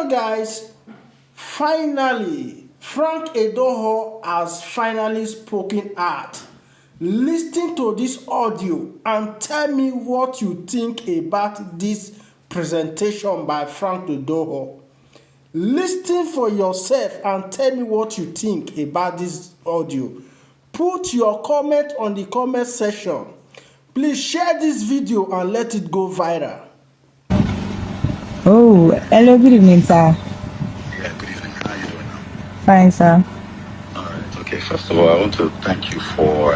know, guys, finally, Frank Edoho has finally spoken out. Listen to this audio and tell me what you think about this presentation by Frank Edoho. Listen for yourself and tell me what you think about this audio. Put your comment on the comment section. Please share this video and let it go viral. Oh, hello, good evening, sir. Yeah, good evening. How are you doing now? Fine, sir. All right. Okay. First of all, I want to thank you for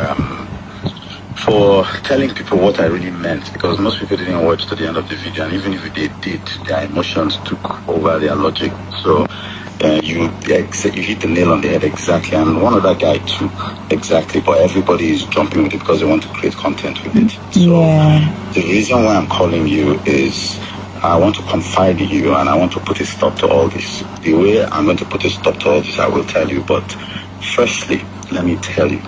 telling people what I really meant, because most people didn't watch to the end of the video, and even if they did, their emotions took over their logic. So you hit the nail on the head exactly, and one other guy too exactly. But everybody is jumping with it because they want to create content with it. So Yeah. the reason why I'm calling you is I want to confide in you, and I want to put a stop to all this. The way I'm going to put a stop to all this, I will tell you. But firstly, let me tell you,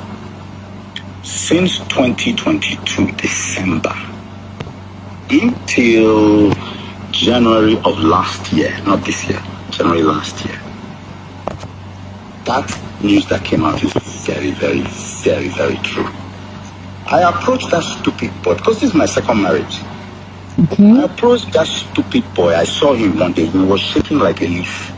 since 2022 December until January of last year, not this year, January last year, that news that came out is very, very, very, very true. I approached that stupid boy because this is my second marriage. Okay. I approached that stupid boy. I saw him one day. He was shaking like a leaf.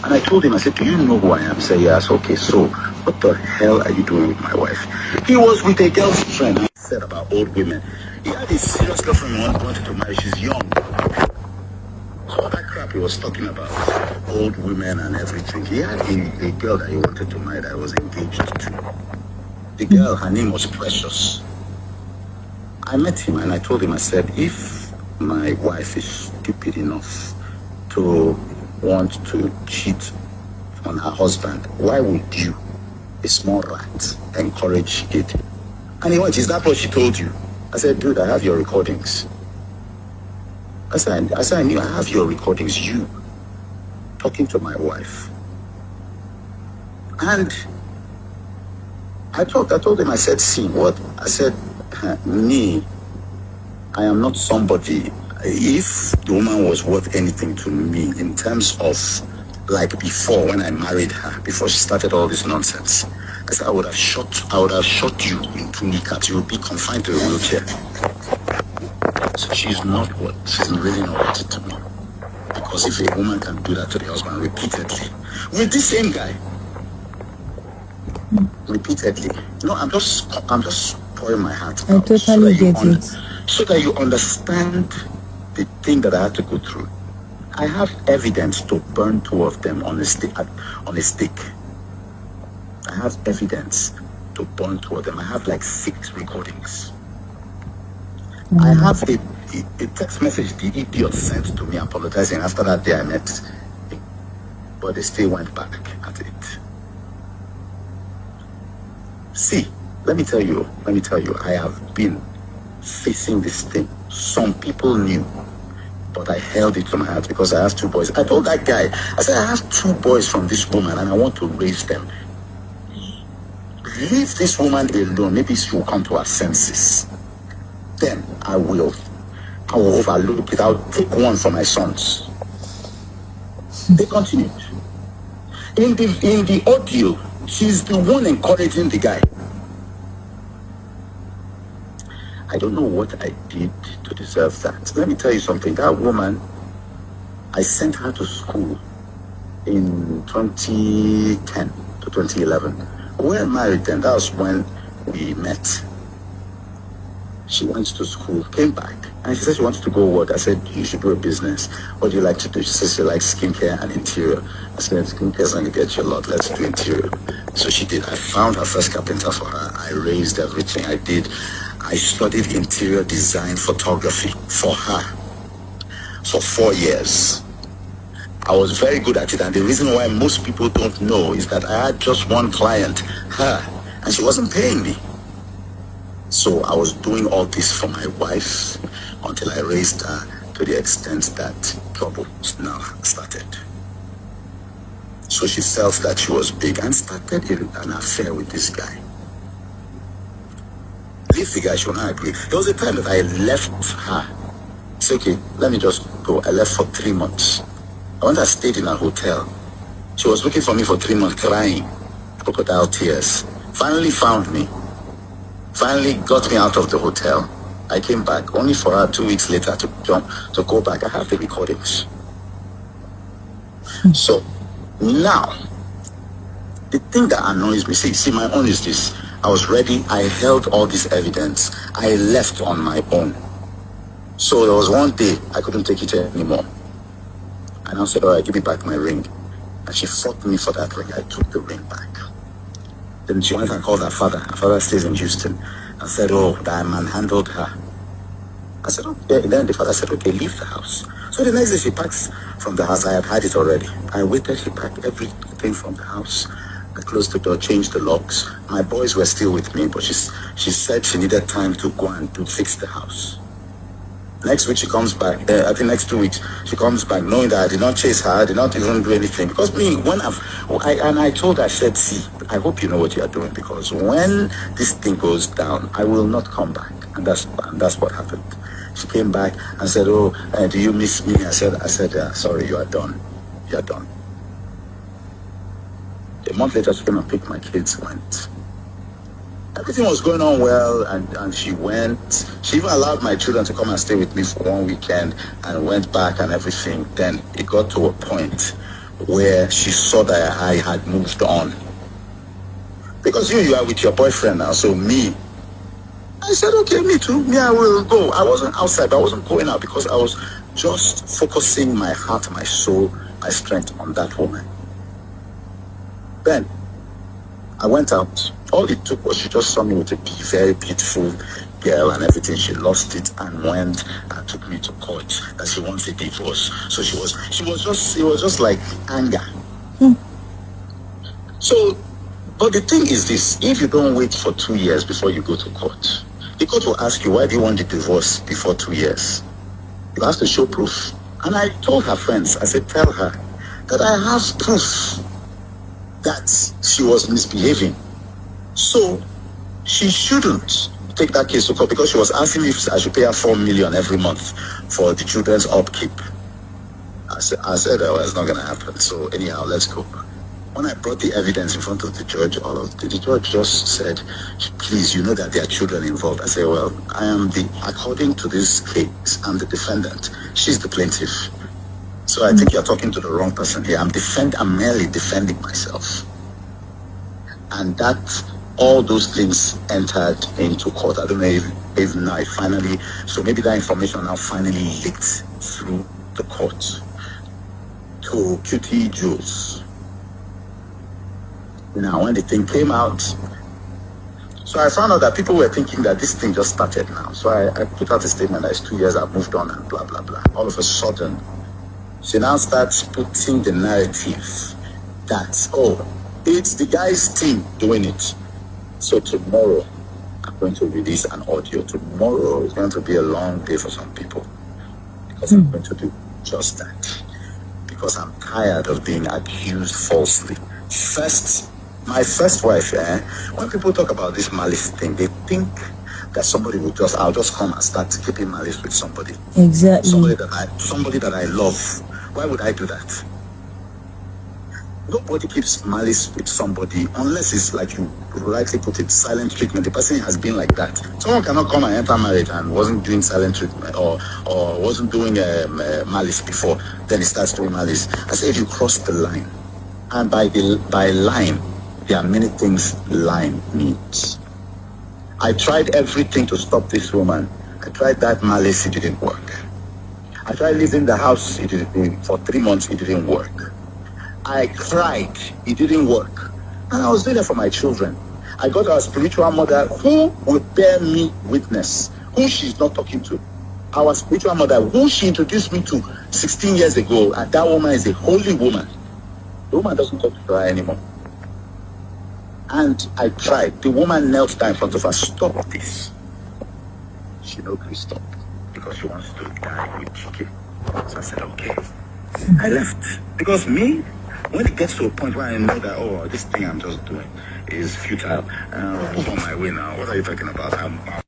And I told him, I said, do you know who I am? He said, yes. Okay, so what the hell are you doing with my wife? He was with a girlfriend. He said about old women. He had a serious girlfriend he wanted to marry. She's young. So all that crap he was talking about, old women and everything. He had a girl that he wanted to marry that was engaged to. The girl, her name was Precious. I met him and I told him, I said, if my wife is stupid enough to want to cheat on her husband, why would you, a small rat, encourage it? And he went, is that what she told you? I said, dude, I have your recordings. I said, I knew I have your recordings, you talking to my wife. And I told him, I said, see what? I said, me, I am not somebody. If the woman was worth anything to me in terms of like before, when I married her, before she started all this nonsense, I said I would have shot you in 2 kneecaps. You would be confined to a wheelchair. So she's really not worth it to me. Because if a woman can do that to the husband repeatedly, with this same guy, repeatedly, I'm just pouring my heart out. I totally get it. So that you understand the thing that I had to go through. I have evidence to burn 2 of them on a stick. I have evidence to burn 2 of them. I have like 6 recordings. I have a text message the idiot sent to me apologizing after that day I met him. But they still went back at it. See, let me tell you, I have been facing this thing. Some people knew, but I held it to my heart because I have 2 boys. I told that guy, I said, I have 2 boys from this woman and I want to raise them. Leave this woman alone. Maybe she will come to her senses. Then I will overlook it. I'll take one for my sons. They continued. In the audio, she's the one encouraging the guy. I don't know what I did to deserve that. Let me tell you something. That woman, I sent her to school in 2010 to 2011. We were married then. That was when we met. She went to school, came back, and she said she wanted to go work. I said, you should do a business. What do you like to do? She said she likes skincare and interior. I said, skincare is going to get you a lot. Let's do interior. So she did. I found her first carpenter for her. I raised everything I did. I studied interior design photography for her for 4 years. I was very good at it, and the reason why most people don't know is that I had just one client, her, and she wasn't paying me. So I was doing all this for my wife until I raised her to the extent that trouble now started. So she felt that she was big and started an affair with this guy. Leave the guy, she will not agree. There was a time that I left her. It's okay, let me just go. I left for 3 months. I went and stayed in a hotel. She was looking for me for 3 months, crying, crocodile tears. Finally found me. Finally got me out of the hotel. I came back, only for her 2 weeks later to go back. I have the recordings. So now, the thing that annoys me, see, my own is this. I was ready. I held all this evidence. I left on my own. So there was one day I couldn't take it anymore. And I said, all right, give me back my ring. And she fought me for that ring. I took the ring back. Then she went and called her father. Her father stays in Houston. And said, oh, that man handled her. I said, okay. And then the father said, okay, leave the house. So the next day she packs from the house. I had had it already. I waited. She packed everything from the house. I closed the door, changed the locks. My boys were still with me, but she said she needed time to go and to fix the house. Next week she comes back. I think next 2 weeks she comes back, knowing that I did not chase her, I did not even do anything. Because me, when I told her, I said, see, I hope you know what you are doing, because when this thing goes down, I will not come back. And that's what happened. She came back and said, oh, do you miss me? I said, sorry, you are done. You are done. A month later, she came and picked my kids, went. Everything was going on well, and she went. She even allowed my children to come and stay with me for one weekend and went back and everything. Then it got to a point where she saw that I had moved on. Because you are with your boyfriend now, so me, I said, okay, me too. Me, I will go. I wasn't outside, but I wasn't going out because I was just focusing my heart, my soul, my strength on that woman. Then I went out. All it took was she just saw me with a very beautiful girl and everything. She lost it and went and took me to court that she wants a divorce. So it was just like anger. So, but the thing is this: if you don't wait for 2 years before you go to court, the court will ask you, why do you want the divorce before 2 years? You have to show proof. And I told her friends, I said, tell her that I have proof that she was misbehaving. So she shouldn't take that case to court, because she was asking me if I should pay her 4 million every month for the children's upkeep. I said, oh, it's not going to happen. So anyhow, let's go. When I brought the evidence in front of the judge, the judge just said, please, you know that there are children involved. I said, well, according to this case, I'm the defendant. She's the plaintiff. So I think you're talking to the wrong person here. I'm merely defending myself. And that, all those things entered into court. I don't know if now finally, so maybe that information now finally leaked through the court to QT Jules. Now, when the thing came out, so I found out that people were thinking that this thing just started now. So I put out a statement that it's 2 years, I've moved on and blah, blah, blah. All of a sudden, she now starts putting the narrative that, oh, it's the guy's team doing it. So tomorrow, I'm going to release an audio. Tomorrow is going to be a long day for some people, because I'm going to do just that. Because I'm tired of being accused falsely. My first wife, when people talk about this malice thing, they think that somebody will I'll just come and start keeping malice with somebody. Exactly. Somebody that I love. Why would I do that? Nobody keeps malice with somebody unless it's like you rightly put it, silent treatment. The person has been like that. Someone cannot come and enter marriage and wasn't doing silent treatment or wasn't doing malice before, then he starts doing malice. I say if you cross the line, and by line, there are many things line means. I tried everything to stop this woman. I tried that malice, it didn't work. I tried leaving the house, for 3 months, it didn't work. I cried, it didn't work. And I was doing it for my children. I got our spiritual mother who would bear me witness, who she's not talking to. Our spiritual mother, who she introduced me to 16 years ago, and that woman is a holy woman. The woman doesn't talk to her anymore. And I tried. The woman knelt down in front of her, stop this. She no could stop, because she wants to die with Chike. So I said, okay. I left. Because me, when it gets to a point where I know that, oh, this thing I'm just doing is futile, I'll move on my way now. What are you talking about?